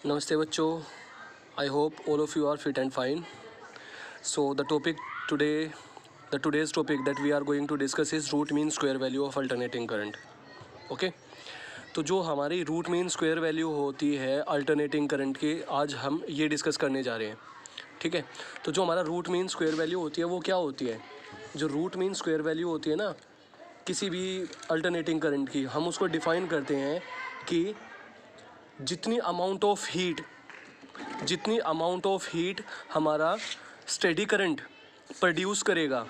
Namaste bachcho. I hope all of you are fit and fine. So the topic today, today's topic that we are going to discuss is root mean square value of alternating current. Okay. तो जो हमारी root mean square value होती है alternating current की, आज हम ये discuss करने जा रहे हैं. ठीक है. तो जो हमारा रूट मीन स्क्वायर वैल्यू होती है वो क्या होती है? जो रूट मीन स्क्वायर वैल्यू होती है ना किसी भी अल्टरनेटिंग करंट की, हम उसको डिफाइन करते हैं कि जितनी अमाउंट ऑफ हीट हमारा स्टेडी करंट प्रोड्यूस करेगा,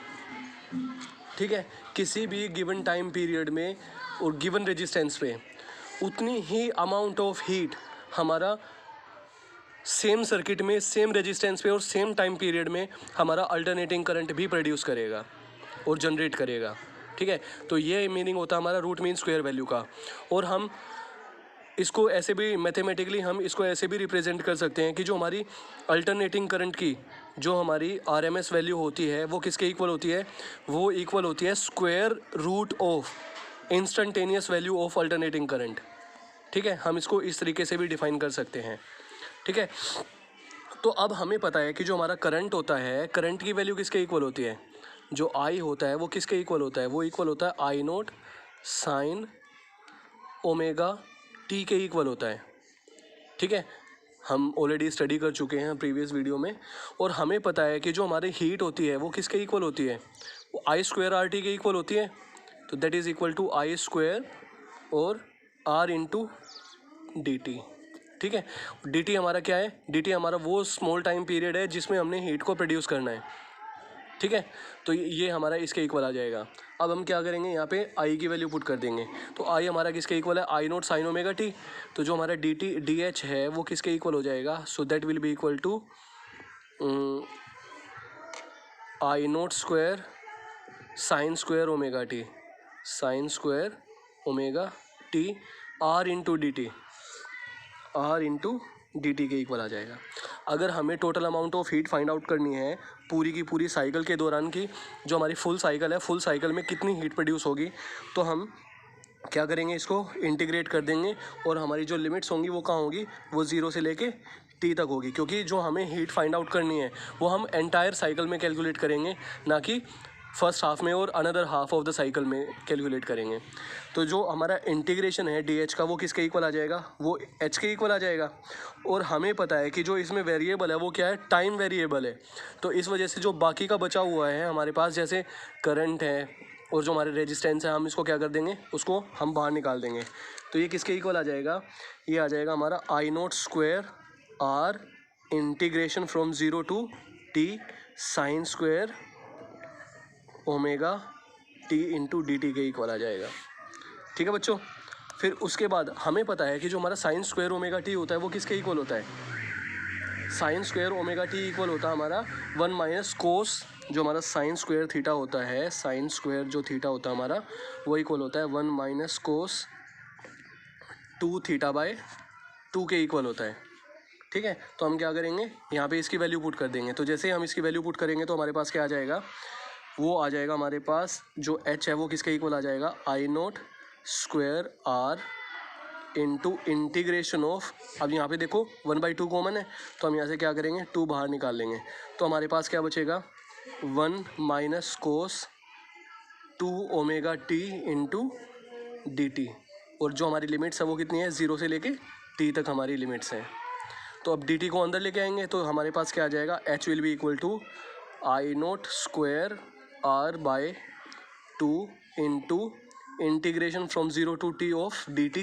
ठीक है, किसी भी गिवन टाइम पीरियड में और गिवन रेजिस्टेंस पे, उतनी ही अमाउंट ऑफ हीट हमारा सेम सर्किट में सेम रेजिस्टेंस पे और सेम टाइम पीरियड में हमारा अल्टरनेटिंग करंट भी प्रोड्यूस करेगा और जनरेट करेगा. ठीक है. तो ये मीनिंग होता है हमारा रूट मीन स्क्वायर वैल्यू का. और हम इसको ऐसे भी मैथमेटिकली हम इसको ऐसे भी रिप्रेजेंट कर सकते हैं कि जो हमारी अल्टरनेटिंग करंट की जो हमारी आरएमएस वैल्यू होती है वो किसके इक्वल होती है? वो इक्वल होती है square root of instantaneous value of alternating current. ठीक है. हम इसको इस तरीके से भी डिफाइन कर सकते हैं. ठीक है. तो अब हमें पता है कि जो हमारा करंट होता है, करंट की वैल्यू किसके इक्वल होती है? जो आई होता है वो किसके इक्वल होता है? वो इक्वल होता है आई नोट साइन ओमेगा टी के इक्वल होता है. ठीक है. हम ऑलरेडी स्टडी कर चुके हैं प्रीवियस वीडियो में. और हमें पता है कि जो हमारी हीट होती है वो किसके इक्वल होती है? वो आई स्क्वायर आर टी के इक्वल होती है. तो that is equal to I square और आर इंटू डी टी. ठीक है. डी टी हमारा क्या है? डी टी हमारा वो स्मॉल टाइम पीरियड है जिसमें हमने हीट को प्रोड्यूस करना है. ठीक है. तो ये हमारा इसके इक्वल आ जाएगा. अब हम क्या करेंगे, यहाँ पे आई की वैल्यू पुट कर देंगे. तो आई हमारा किसके इक्वल है? आई नोट साइन ओमेगा टी. तो जो हमारा डी टी डी एच है वो किसके इक्वल हो जाएगा? So that will be equal to I naught square sine square omega T, sine square omega T R into D T, R into D T के equal आ जाएगा. अगर हमें total amount of heat find out करनी है पूरी की पूरी साइकिल के दौरान की, जो हमारी फुल साइकिल है, फुल साइकिल में कितनी हीट प्रोड्यूस होगी, तो हम क्या करेंगे, इसको इंटीग्रेट कर देंगे. और हमारी जो लिमिट्स होंगी वो कहाँ होगी? वो ज़ीरो से लेके टी तक होगी. क्योंकि जो हमें हीट फाइंड आउट करनी है वो हम एंटायर साइकिल में कैलकुलेट करेंगे, ना कि फर्स्ट हाफ में और another half of the cycle में कैलकुलेट करेंगे. तो जो हमारा इंटीग्रेशन है डी एच का वो किसके इक्वल आ जाएगा? वो एच के इक्वल आ जाएगा. और हमें पता है कि जो इसमें वेरिएबल है वो क्या है? टाइम वेरिएबल है. तो इस वजह से जो बाकी का बचा हुआ है हमारे पास, जैसे करंट है और जो हमारे रेजिस्टेंस है, हम इसको क्या कर देंगे, उसको हम बाहर निकाल देंगे. तो ये किसके इक्वल आ जाएगा? ये आ जाएगा हमारा I naught square r integration from zero to t sine square omega T into D T के इक्वल आ जाएगा. ठीक है बच्चों. फिर उसके बाद हमें पता है कि जो हमारा साइन स्क्वायर ओमेगा टी होता है वो किसके इक्वल होता है? Sign square omega T equal होता है हमारा वन माइनस कोस, जो हमारा साइन स्क्वायर थीटा होता है, साइन स्क्वायर जो थीटा होता है हमारा वो इक्वल होता है one minus cos two theta by two के इक्वल होता है. ठीक है. तो हम क्या करेंगे, यहाँ पे इसकी वैल्यू पुट कर देंगे. तो जैसे ही हम इसकी वैल्यू पुट करेंगे तो हमारे पास क्या आ जाएगा? वो आ जाएगा हमारे पास जो एच है वो किसके इक्वल आ जाएगा? I naught square r into integration of, अब यहाँ पे देखो 1/2 कॉमन है तो हम यहाँ से क्या करेंगे, 2 बाहर निकाल लेंगे. तो हमारे पास क्या बचेगा? 1 minus cos 2 omega T into D T. और जो हमारी लिमिट्स है वो कितनी है? 0 से लेके टी तक हमारी लिमिट्स हैं. तो अब डी टी को अंदर लेके आएंगे तो हमारे पास क्या आ जाएगा? H will be equal to I naught square are by 2 into integration from zero to T of D T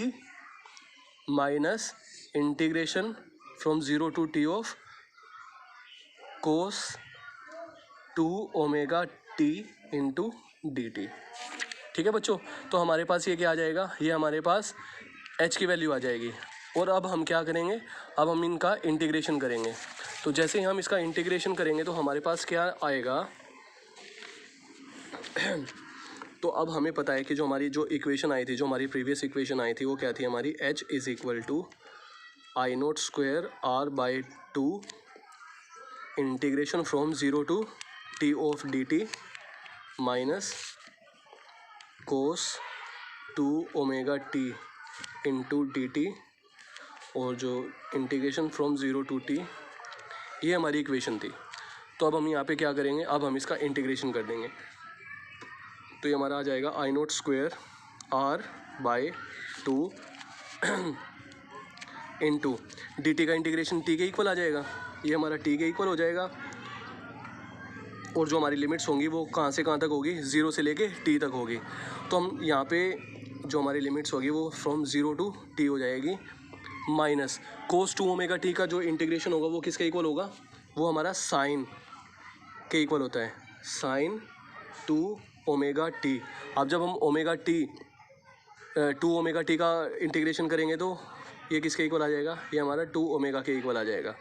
minus integration from zero to T of cos 2 omega T into D T. ठीक है बच्चों. तो हमारे पास ये क्या आ जाएगा? ये हमारे पास एच की वैल्यू आ जाएगी. और अब हम क्या करेंगे, अब हम इनका इंटीग्रेशन करेंगे. तो जैसे ही हम इसका इंटीग्रेशन करेंगे तो हमारे पास क्या आएगा तो अब हमें पता है कि जो हमारी जो इक्वेशन आई थी, जो हमारी प्रीवियस इक्वेशन आई थी वो क्या थी हमारी? H is equal to I naught square R by 2 integration from zero to T of D T minus cos 2 omega T into D T और जो इंटीग्रेशन फ्रॉम 0 टू टी, ये हमारी इक्वेशन थी। तो अब हम यहाँ पे क्या करेंगे, अब हम इसका इंटीग्रेशन कर देंगे। तो ये हमारा आ जाएगा I naught square are by 2 into D t का इंटीग्रेशन टी के इक्वल आ जाएगा, ये हमारा टी के इक्वल हो जाएगा। और जो हमारी लिमिट्स होंगी वो कहाँ से कहाँ तक होगी, 0 से लेके टी तक होगी। तो हम यहाँ पे जो हमारी लिमिट्स होगी वो फ्रॉम 0 टू टी हो जाएगी, माइनस कोस 2 ओमेगा टी का जो इंटीग्रेशन होगा वो किसके इक्वल होगा, वो हमारा साइन के इक्वल होता है, साइन 2 ओमेगा टी। अब जब हम ओमेगा टी 2 ओमेगा टी का इंटीग्रेशन करेंगे तो ये किसके इक्वल आ जाएगा, ये हमारा 2 ओमेगा के इक्वल आ जाएगा।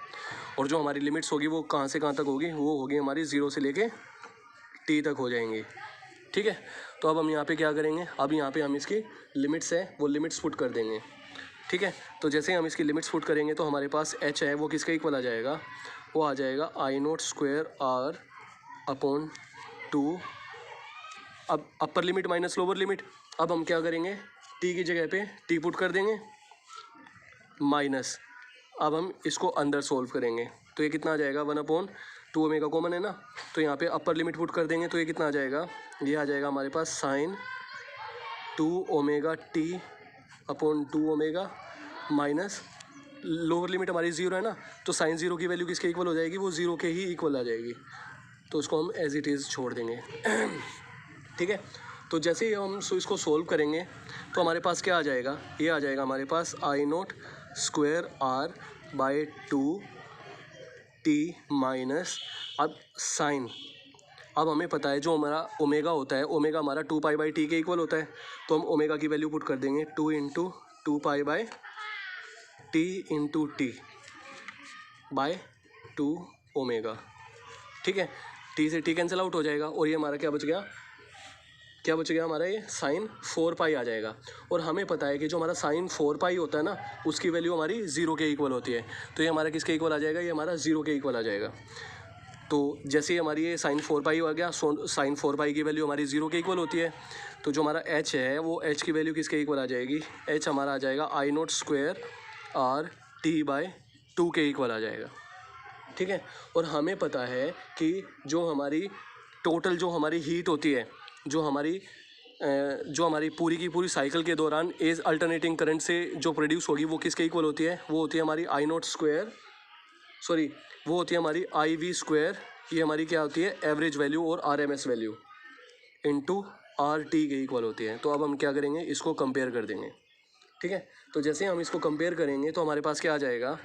और जो हमारी लिमिट्स होगी वो कहाँ से कहाँ तक होगी, वो होगी हमारी 0 से लेके टी तक हो जाएंगी। ठीक है, तो अब हम यहाँ पे क्या करेंगे, अब यहाँ पे हम इसकी लिमिट्स है वो लिमिट्स पुट कर देंगे। ठीक है, तो जैसे हम इसकी लिमिट्स पुट करेंगे तो हमारे पास एच है वो किसके इक्वल आ जाएगा, वो आ जाएगा I naught square are upon 2, अब upper limit minus lower limit. अब हम क्या करेंगे, टी की जगह पे टी पुट कर देंगे, माइनस अब हम इसको अंदर सोल्व करेंगे तो ये कितना आ जाएगा, 1/2 ओमेगा कॉमन है ना, तो यहाँ पे अपर लिमिट पुट कर देंगे तो ये कितना आ जाएगा, ये आ जाएगा हमारे पास sine 2 omega t upon 2 omega, minus lower limit हमारी 0 है ना, तो साइन 0 की वैल्यू किसके इक्वल हो जाएगी, वो 0 के ही इक्वल आ जाएगी, तो उसको हम एज इट इज़ छोड़ देंगे। ठीक है, तो जैसे ही हम इसको सोल्व करेंगे तो हमारे पास क्या आ जाएगा, ये आ जाएगा हमारे पास I naught square are by 2 t minus, अब साइन, अब हमें पता है जो हमारा ओमेगा होता है, ओमेगा हमारा 2 पाई बाई टी के इक्वल होता है, तो हम ओमेगा की वैल्यू पुट कर देंगे 2 into 2 pi by T into T by 2 omega. ठीक है, टी से टी कैंसिल आउट हो जाएगा और ये हमारा क्या बच गया, क्या बच गया हमारा, ये साइन 4 पाई आ जाएगा। और हमें पता है कि जो हमारा साइन 4 पाई होता है ना, उसकी वैल्यू हमारी 0 के इक्वल होती है, तो ये हमारा किसके इक्वल आ जाएगा, ये हमारा 0 के इक्वल आ जाएगा। तो जैसे ही हमारी ये साइन 4 पाई हो गया, साइन 4 पाई की वैल्यू हमारी 0 के इक्वल होती है, तो जो हमारा एच है वो एच की वैल्यू किसके इक्वल आ जाएगी, एच हमारा आ जाएगा I naught square are t by 2 के इक्वल आ जाएगा। ठीक है, और हमें पता है कि जो हमारी टोटल जो हमारी हीट होती है, जो हमारी पूरी की पूरी साइकिल के दौरान एज अल्टरनेटिंग करंट से जो प्रोड्यूस होगी वो किसके इक्वल होती है, वो होती है हमारी आई नोट स्क्वायर, सॉरी वो होती है हमारी आई वी स्क्वायर, ये हमारी क्या होती है, एवरेज वैल्यू और R M S value into R T के इक्वल होती है। तो अब हम क्या करेंगे, इसको कंपेयर कर देंगे। ठीक है, तो जैसे हम इसको कंपेयर करेंगे तो हमारे पास क्या आ जाएगा,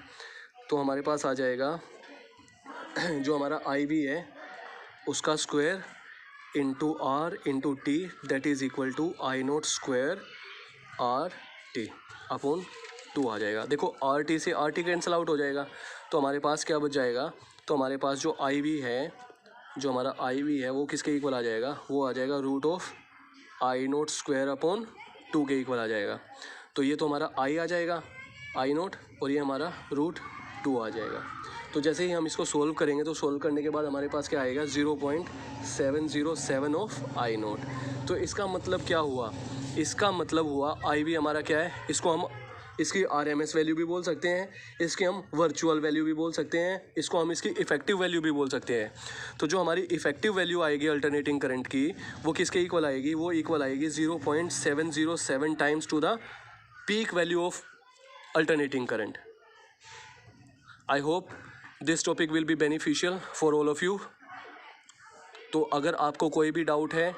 तो हमारे पास आ जाएगा जो हमारा आई वी है उसका square into R into T that is equal to I naught square are T upon 2 आ जाएगा। देखो आर टी से आर टी कैंसिल आउट हो जाएगा, तो हमारे पास क्या बच जाएगा, तो हमारे पास जो आई वी है, जो हमारा आई वी है वो किसके इक्वल आ जाएगा, वो आ जाएगा root of I naught square upon 2 के इक्वल आ जाएगा। तो ये तो हमारा आई आ जाएगा आई नोट, और ये हमारा रूट 2 आ जाएगा। तो जैसे ही हम इसको सोल्व करेंगे तो सोल्व करने के बाद हमारे पास क्या आएगा, 0.707 ऑफ आई नोट। तो इसका मतलब क्या हुआ, इसका मतलब हुआ आई वी हमारा क्या है, इसको हम इसकी आर एम एस वैल्यू भी बोल सकते हैं, इसकी हम वर्चुअल वैल्यू भी बोल सकते हैं, इसको हम इसकी इफेक्टिव वैल्यू भी बोल सकते हैं। तो जो हमारी इफेक्टिव वैल्यू आएगी अल्टरनेटिंग करंट की, वो किसके इक्वल आएगी, वो इक्वल आएगी 0.707 times to the peak value of alternating current. I hope this topic will be beneficial for all of you. तो अगर आपको कोई भी डाउट है,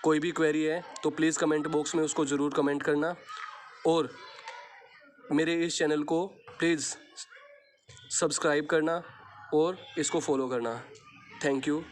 कोई भी क्वेरी है, तो प्लीज़ कमेंट बॉक्स में उसको ज़रूर कमेंट करना, और मेरे इस चैनल को प्लीज़ सब्सक्राइब करना और इसको फॉलो करना। Thank you.